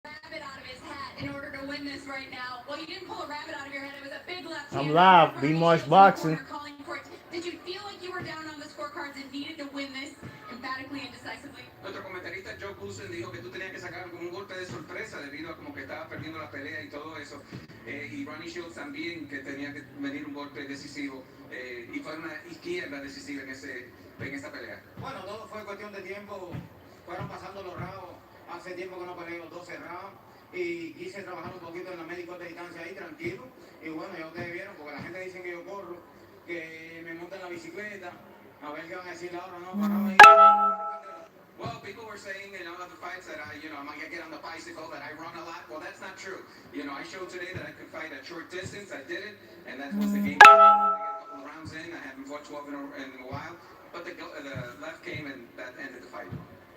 rabbit out of his hat in order to win this right now. Well, you didn't pull a rabbit out of your head. It was a big left I'm hand. live. B Bernie Marsh Shields in the Boxing. corner calling for it. Did you feel like you were down on the scorecards and needed to win this emphatically and decisively? Nuestro comentarista Joe Coulson dijo que tú tenías que sacar como un golpe de sorpresa debido a como que estabas perdiendo la pelea y todo eso. Y Bernie Shields también que tenía que venir un golpe decisivo. Y fue una izquierda decisiva en esta pelea. Bueno, todo fue cuestión de tiempo. Fueron pasando los rounds. Hace tiempo que no peleo 12 rounds. Y quise trabajar un poquito en la media corta distancia ahí, tranquilo. Y bueno, ya ustedes vieron, porque la gente dice que yo corro, que me monto en la bicicleta. A ver qué van a decir ahora, ¿no? Parame ahí. Well, people were saying in other fights that I might get on the bicycle, that I run a lot. Well, that's not true. I showed today that I could fight a short distance. I did it, and that's what's the game. I got a couple of rounds in. I haven't fought 12 in a while, but the left came and that ended the fight.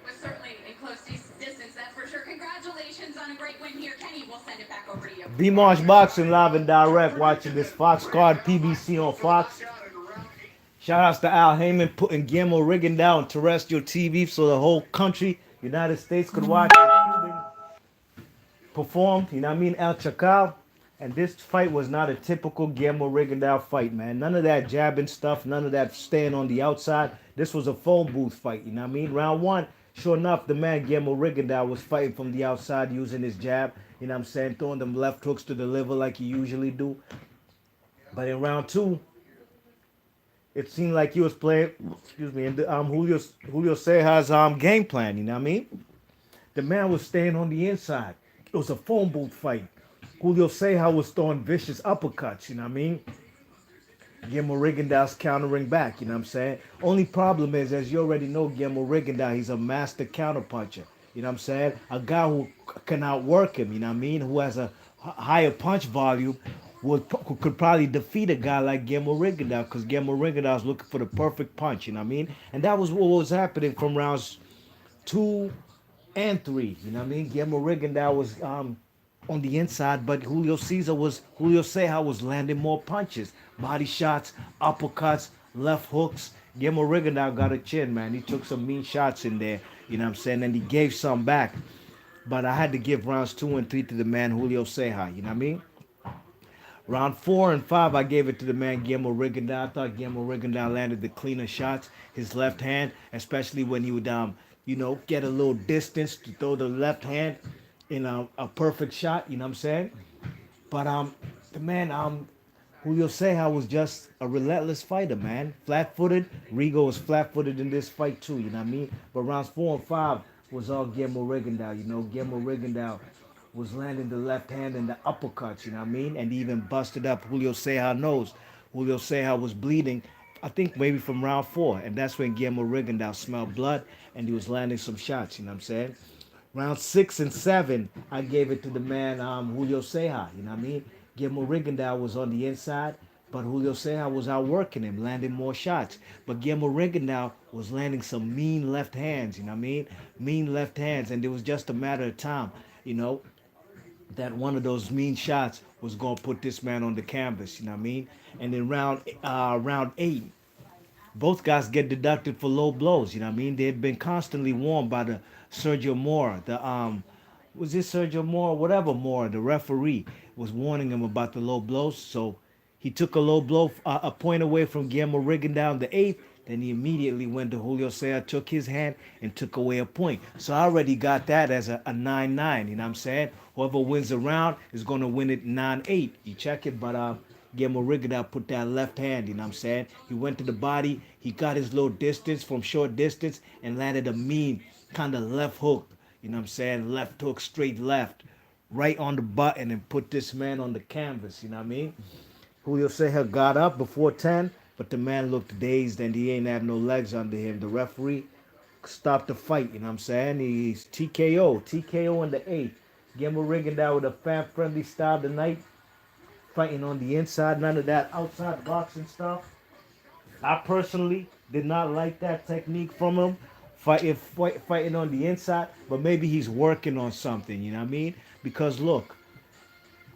Was certainly in close distance, that's for sure. Congratulations on a great win here. Kenny, we'll send it back over to you. B Marsh Boxing live and direct, watching this Fox card PBC on Fox. Shout outs to Al Heyman putting Guillermo Rigondeaux on terrestrial TV so the whole country, United States, could watch the Cuban perform. You know what I mean? El Chacal. And this fight was not a typical Guillermo Rigondeaux fight, man. None of that jabbing stuff, none of that staying on the outside. This was a phone booth fight, you know what I mean? Round one, sure enough, the man Guillermo Rigondeaux was fighting from the outside using his jab, you know what I'm saying? Throwing them left hooks to the liver like he usually do. But in round two, it seemed like he was playing, excuse me, in the Julio Ceja's game plan, you know what I mean? The man was staying on the inside. It was a phone booth fight. Julio Ceja was throwing vicious uppercuts, you know what I mean? Guillermo Rigondeaux's countering back, you know what I'm saying? Only problem is, as you already know, Guillermo Rigondeaux, he's a master counterpuncher, you know what I'm saying? A guy who can outwork him, you know what I mean? Who has a higher punch volume, could probably defeat a guy like Guillermo Rigondeaux, because Guillermo Rigondeaux is looking for the perfect punch, you know what I mean? And that was what was happening from rounds 2 and 3, you know what I mean? Guillermo Rigondeaux was on the inside, but Julio Ceja was landing more punches, body shots, uppercuts, left hooks. Guillermo Rigondeaux got a chin, man. He took some mean shots in there, you know what I'm saying, and he gave some back. But I had to give rounds 2 and 3 to the man Julio Ceja, you know what I mean? Round 4 and 5, I gave it to the man Guillermo Rigondeaux. I thought Guillermo Rigondeaux landed the cleaner shots. His left hand, especially when he would, get a little distance to throw the left hand in a perfect shot. You know what I'm saying? But the man Julio Ceja was just a relentless fighter, man. Flat-footed. Rigo was flat-footed in this fight too. You know what I mean? But rounds 4 and 5 was all Guillermo Rigondeaux. You know, Guillermo Rigondeaux was landing the left hand and the uppercuts, you know what I mean? And even busted up Julio Ceja's nose. Julio Ceja was bleeding, I think maybe from round 4. And that's when Guillermo Rigondeaux smelled blood and he was landing some shots, you know what I'm saying? Round 6 and 7, I gave it to the man Julio Ceja, you know what I mean? Guillermo Rigondeaux was on the inside, but Julio Ceja was outworking him, landing more shots. But Guillermo Rigondeaux was landing some mean left hands, you know what I mean? Mean left hands, and it was just a matter of time, you know, that one of those mean shots was going to put this man on the canvas, you know what I mean? And in round 8, both guys get deducted for low blows, you know what I mean? They had been constantly warned by the Sergio Mora, was it Sergio Mora, whatever Mora, the referee was warning him about the low blows. So he took a low blow, a point away from Guillermo Rigondeaux in the 8th. Then he immediately went to Julio Ceja, took his hand, and took away a point. So I already got that as a 9-9, you know what I'm saying? Whoever wins the round is going to win it 9-8. You check it, but Guillermo Rigondeaux put that left hand, you know what I'm saying? He went to the body, he got his little distance from short distance, and landed a mean kind of left hook, you know what I'm saying? Left hook, straight left, right on the button, and put this man on the canvas, you know what I mean? Julio Ceja got up before 10, but the man looked dazed and he ain't have no legs under him. The referee stopped the fight, you know what I'm saying? He's TKO in the 8th. Guillermo Rigondeaux with a fan-friendly style tonight, fighting on the inside, none of that outside boxing stuff. I personally did not like that technique from him, fighting on the inside, but maybe he's working on something, you know what I mean? Because look,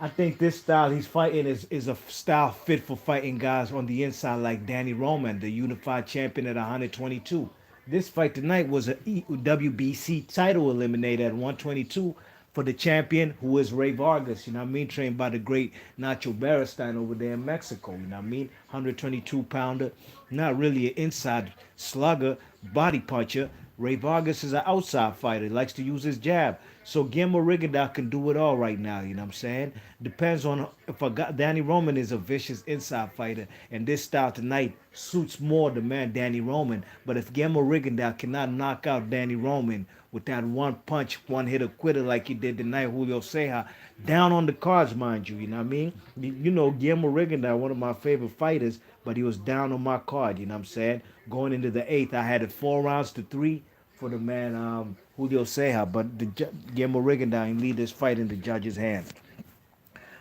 I think this style he's fighting is a style fit for fighting guys on the inside like Danny Roman, the unified champion at 122. This fight tonight was a WBC title eliminator at 122, for the champion, who is Ray Vargas, you know what I mean? Trained by the great Nacho Beristain over there in Mexico, you know what I mean? 122 pounder, not really an inside slugger, body puncher. Ray Vargas is an outside fighter, likes to use his jab. So Guillermo Rigondeaux can do it all right now, you know what I'm saying? Depends on if I got Danny Roman is a vicious inside fighter, and this style tonight suits more the man Danny Roman. But if Guillermo Rigondeaux cannot knock out Danny Roman with that one punch, one hitter quitter like he did tonight, Julio Ceja, down on the cards, mind you, you know what I mean? You know, Guillermo Rigondeaux, one of my favorite fighters, but he was down on my card, you know what I'm saying? Going into the eighth, I had it 4 rounds to 3 for the man Julio Ceja, but Guillermo Rigondeaux lead this fight in the judge's hands.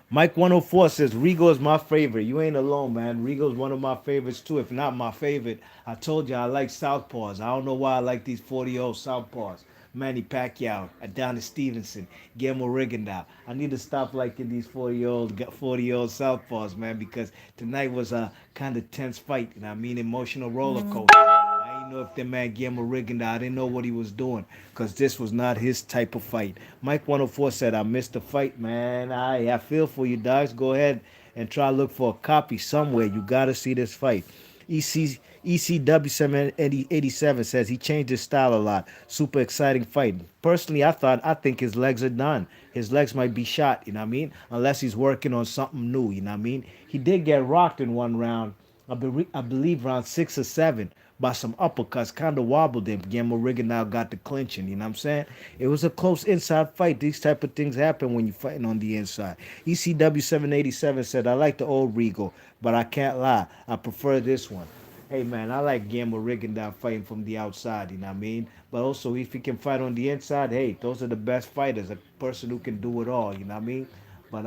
Mike 104 says Rigo is my favorite. You ain't alone, man. Rigo is one of my favorites too, if not my favorite. I told you I like southpaws. I don't know why I like these 40-year-old southpaws. Manny Pacquiao, Adonis Stevenson, Guillermo Rigondeaux. I need to stop liking these 40-year-old southpaws, man, because tonight was a kind of tense fight. You know what I mean? Emotional roller coaster. I didn't know if the man Guillermo Rigondeaux, I didn't know what he was doing because this was not his type of fight. Mike 104 said, I missed the fight, man. I feel for you, dogs. Go ahead and try to look for a copy somewhere. You got to see this fight. ECW 787 says he changed his style a lot. Super exciting fight. Personally, I think his legs are done. His legs might be shot, you know what I mean? Unless he's working on something new, you know what I mean? He did get rocked in one round. I believe round 6 or 7 by some uppercuts, kind of wobbled him. Guillermo Rigondeaux got the clinching, you know what I'm saying? It was a close inside fight. These type of things happen when you're fighting on the inside. ECW 787 said, I like the old Rigo, but I can't lie. I prefer this one. Hey, man, I like Guillermo Rigondeaux fighting from the outside, you know what I mean? But also, if he can fight on the inside, hey, those are the best fighters, a person who can do it all, you know what I mean? But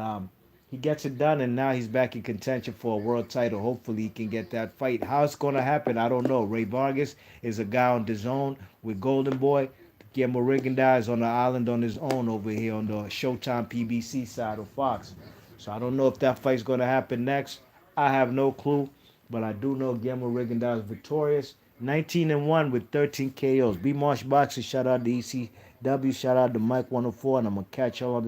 he gets it done, and now he's back in contention for a world title. Hopefully, he can get that fight. How it's going to happen, I don't know. Ray Vargas is a guy on his own with Golden Boy. Guillermo Rigondeaux is on the island on his own over here on the Showtime PBC side of Fox. So I don't know if that fight's going to happen next. I have no clue, but I do know Guillermo Rigondeaux is victorious. 19-1 with 13 KOs. B Marsh Boxing, shout out to ECW, shout out to Mike 104, and I'm going to catch y'all on the